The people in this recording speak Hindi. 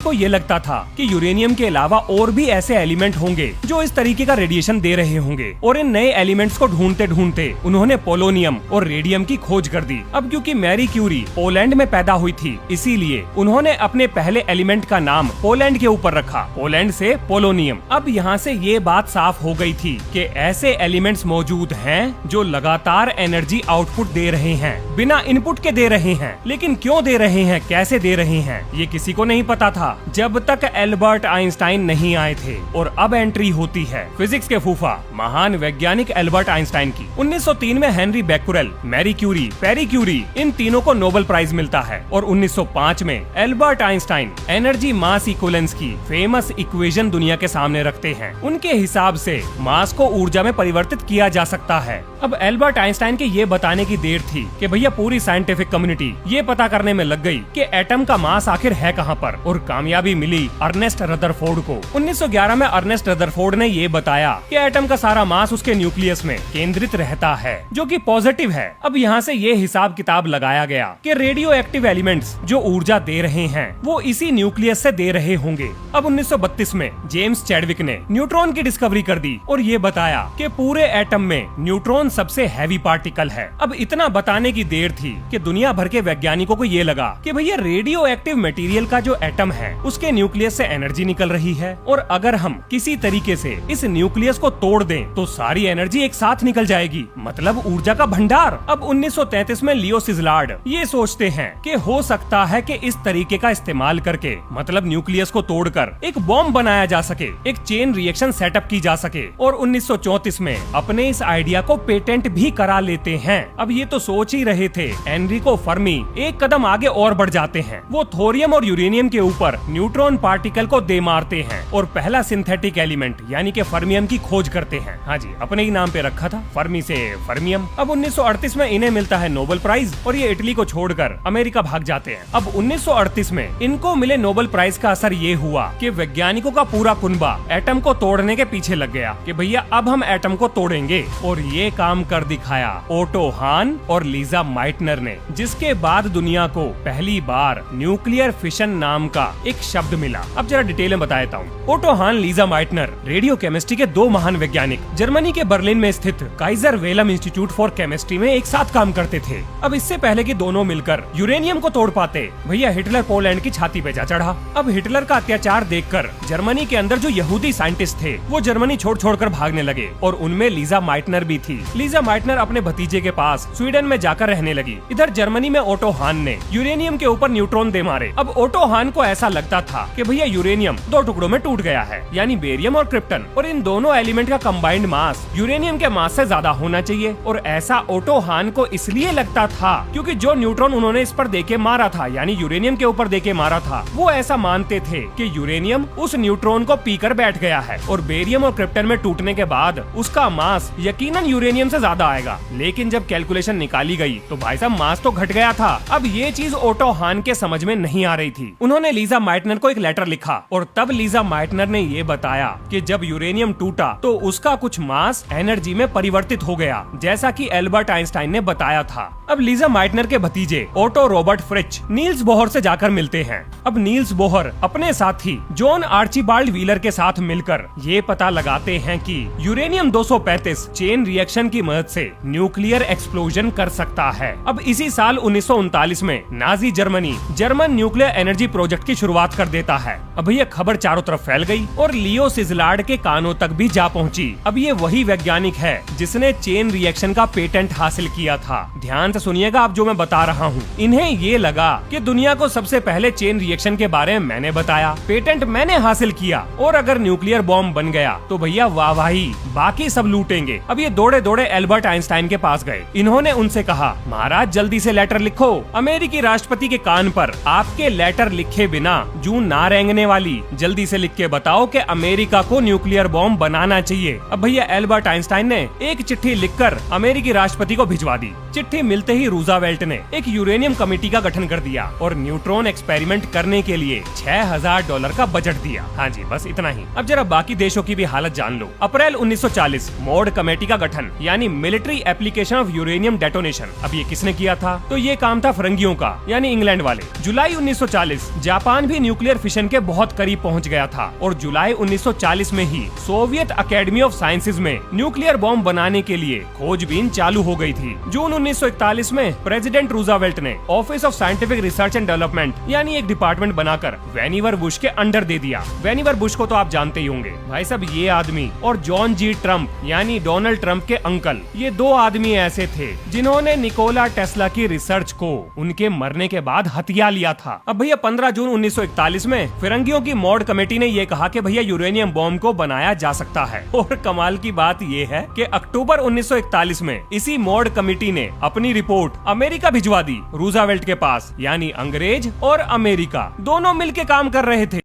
को ये लगता था कि यूरेनियम के अलावा और भी ऐसे एलिमेंट होंगे जो इस तरीके का रेडिएशन दे रहे होंगे, और इन नए एलिमेंट्स को ढूंढते ढूंढते उन्होंने पोलोनियम और रेडियम की खोज कर दी। अब क्योंकि मैरी क्यूरी पोलैंड में पैदा हुई थी, इसीलिए उन्होंने अपने पहले एलिमेंट का नाम पोलैंड के ऊपर रखा, पोलैंड से पोलोनियम। अब यहाँ से ये बात साफ हो गई थी कि ऐसे एलिमेंट्स मौजूद हैं जो लगातार एनर्जी आउटपुट दे रहे हैं, बिना इनपुट के दे रहे हैं। लेकिन क्यों दे रहे हैं, कैसे दे रहे हैं, ये किसी को नहीं पता था जब तक एल्बर्ट आइंस्टाइन नहीं आए थे। और अब एंट्री होती है फिजिक्स के फूफा महान वैज्ञानिक एल्बर्ट आइंस्टाइन की। 1903 में Henri Becquerel, Marie Curie, Pierre Curie, इन तीनों को नोबेल प्राइज मिलता है। और 1905 में Albert Einstein energy mass equivalence की फेमस इक्वेशन दुनिया के सामने रखते हैं। उनके हिसाब से मास को ऊर्जा में परिवर्तित किया जा सकता है। अब एल्बर्ट आइंस्टाइन के ये बताने की देर थी कि भैया पूरी साइंटिफिक कम्युनिटी ये पता करने में लग गई कि एटम का मास आखिर है कहाँ पर, और कामयाबी मिली अर्नेस्ट रदरफोर्ड को। 1911 में अर्नेस्ट रदरफोर्ड ने ये बताया कि एटम का सारा मास उसके न्यूक्लियस में केंद्रित रहता है, जो कि पॉजिटिव है। अब यहाँ से ये हिसाब किताब लगाया गया कि रेडियो एक्टिव एलिमेंट्स जो ऊर्जा दे रहे हैं वो इसी न्यूक्लियस से दे रहे होंगे। अब 1932 में जेम्स चैडविक ने न्यूट्रॉन की डिस्कवरी कर दी और ये बताया कि पूरे एटम में न्यूट्रॉन सबसे हैवी पार्टिकल है। अब इतना बताने की देर थी कि दुनिया भर के वैज्ञानिकों को ये लगा कि भैया रेडियो एक्टिव मटेरियल का जो एटम है उसके न्यूक्लियस से एनर्जी निकल रही है, और अगर हम किसी तरीके से इस न्यूक्लियस को तोड़ दें तो सारी एनर्जी एक साथ निकल जाएगी, मतलब ऊर्जा का भंडार। अब 1933 में लियो सिजलार्ड ये सोचते हैं कि हो सकता है कि इस तरीके का इस्तेमाल करके, मतलब न्यूक्लियस को तोड़कर एक बॉम्ब बनाया जा सके, एक चेन रिएक्शन सेटअप की जा सके। और 1934 में अपने इस आइडिया को पेटेंट भी करा लेते हैं। अब ये तो सोच ही रहे थे, एनरिको फर्मी एक कदम आगे और बढ़ जाते हैं। वो थोरियम और यूरेनियम के ऊपर न्यूट्रॉन पार्टिकल को दे मारते हैं और पहला सिंथेटिक एलिमेंट यानी कि फर्मियम की खोज करते हैं। हाँ जी, अपने ही नाम पे रखा था, फर्मी से फर्मियम। अब 1938 में इन्हें मिलता है नोबेल प्राइज और ये इटली को छोड़कर अमेरिका भाग जाते हैं। अब 1938 में इनको मिले नोबेल प्राइज का असर ये हुआ कि वैज्ञानिकों का पूरा कुनबा एटम को तोड़ने के पीछे लग गया कि भैया अब हम एटम को तोड़ेंगे, और ये काम कर दिखाया ओटो हान और लीजा माइटनर ने, जिसके बाद दुनिया को पहली बार न्यूक्लियर फिशन नाम का एक शब्द मिला। अब जरा डिटेल में बता देता हूँ। ओटो हान, लीजा माइटनर रेडियो केमिस्ट्री के दो महान वैज्ञानिक जर्मनी के बर्लिन में स्थित Kaiser Wilhelm Institute for Chemistry में एक साथ काम करते थे। अब इससे पहले कि दोनों मिलकर यूरेनियम को तोड़ पाते, भैया हिटलर पोलैंड की छाती पे जा चढ़ा। अब हिटलर का अत्याचार देखकर जर्मनी के अंदर जो यहूदी साइंटिस्ट थे वो जर्मनी छोड़ कर भागने लगे, और उनमें लीजा माइटनर भी थी। लीजा माइटनर अपने भतीजे के पास स्वीडन में जाकर रहने लगी। इधर जर्मनी में ओटो हान ने यूरेनियम के ऊपर न्यूट्रॉन दे मारे। अब ओटो हान को ऐसा लगता था कि भैया यूरेनियम दो टुकड़ों में टूट गया है, यानी बेरियम और क्रिप्टन, और इन दोनों एलिमेंट का कंबाइंड मास यूरेनियम के मास से ज्यादा होना चाहिए। और ऐसा ओटो हान को इसलिए लगता था क्योंकि जो न्यूट्रॉन उन्होंने इस पर देके मारा था, यानी यूरेनियम के ऊपर देके मारा था, वो ऐसा मानते थे कि यूरेनियम उस न्यूट्रॉन को पीकर बैठ गया है, और बेरियम और क्रिप्टन में टूटने के बाद उसका मास यकीनन यूरेनियम से ज्यादा आएगा। लेकिन जब कैलकुलेशन निकाली गई तो भाई साहब मास तो घट गया था। अब ये चीज ओटो हान के समझ में नहीं आ रही थी। उन्होंने लीजा माइटनर को एक लेटर लिखा, और तब लीजा माइटनर ने ये बताया कि जब यूरेनियम टूटा तो उसका कुछ मास एनर्जी में परिवर्तित हो गया, जैसा कि एल्बर्ट आइंस्टाइन ने बताया था। अब लीजा माइटनर के भतीजे Otto Robert Frisch Niels Bohr से जाकर मिलते हैं। अब नील्स बोहर अपने साथी जॉन आर्चिबाल्ड व्हीलर के साथ मिलकर ये पता लगाते हैं कि यूरेनियम 235 चेन रिएक्शन की मदद से न्यूक्लियर एक्सप्लोजन कर सकता है। अब इसी साल 1939 में Nazi Germany German nuclear energy project की शुरुआत कर देता है। अब ये खबर चारों तरफ फैल गई और लियो सिजलार्ड के कानों तक भी जा पहुंची। अब ये वही वैज्ञानिक है जिसने चेन रिएक्शन का पेटेंट हासिल किया था। ध्यान से सुनिएगा आप जो मैं बता रहा हूँ। इन्हें ये लगा कि दुनिया को सबसे पहले चेन रिएक्शन के बारे में मैंने बताया, पेटेंट मैंने हासिल किया, और अगर न्यूक्लियर बॉम्ब बन गया तो भैया वाहवाही, बाकी सब लूटेंगे। अब ये दौड़े दौड़े एल्बर्ट आइंस्टाइन के पास गए। इन्होंने उनसे कहा, महाराज जल्दी से लेटर लिखो, अमेरिकी राष्ट्रपति के कान पर आपके लेटर लिखे बिना जून ना रेंगने वाली, जल्दी से लिख के बताओ कि अमेरिका को न्यूक्लियर बॉम्ब बनाना चाहिए। अब भैया एल्बर्ट आइंस्टाइन ने एक चिट्ठी लिखकर अमेरिकी राष्ट्रपति को भिजवा दी। चिट्ठी मिलते ही रूजावेल्ट ने एक यूरेनियम कमेटी का गठन कर दिया और न्यूट्रॉन एक्सपेरिमेंट करने के लिए $6000 का बजट दिया। हाँ जी, बस इतना ही। अब जरा बाकी देशों की भी हालत जान लो। अप्रैल 1940 मोड कमेटी का गठन, यानी military application of uranium detonation. अब ये किसने किया था? तो ये काम था फरंगियों का, यानी इंग्लैंड वाले। जुलाई 1940 जापान भी न्यूक्लियर फिशन के बहुत करीब पहुंच गया था और जुलाई 1940 में ही सोवियत अकेडमी ऑफ साइंसेज में न्यूक्लियर बॉम्ब बनाने के लिए खोजबीन चालू हो गई थी। जून 1941 में प्रेसिडेंट रूजावेल्ट ने office of scientific research and development यानी एक डिपार्टमेंट बनाकर वेनिवर बुश के अंडर दे दिया। वेनिवर बुश को तो आप जानते ही होंगे भाई साहब, ये आदमी और जॉन जी ट्रम्प यानी डोनाल्ड ट्रम्प के अंकल, ये दो आदमी ऐसे थे जिन्होंने निकोला टेस्ला की रिसर्च को उनके मरने के बाद हथिया लिया था। अब भैया 15 जून 1941 में फिरंगियों की मॉड कमेटी ने ये कहा कि भैया यूरेनियम बॉम्ब को बनाया जा सकता है। और कमाल की बात ये है कि अक्टूबर 1941 में इसी मॉड कमेटी ने अपनी रिपोर्ट अमेरिका भिजवा दी रूजावेल्ट के पास, यानी अंग्रेज और अमेरिका दोनों मिलके काम कर रहे थे।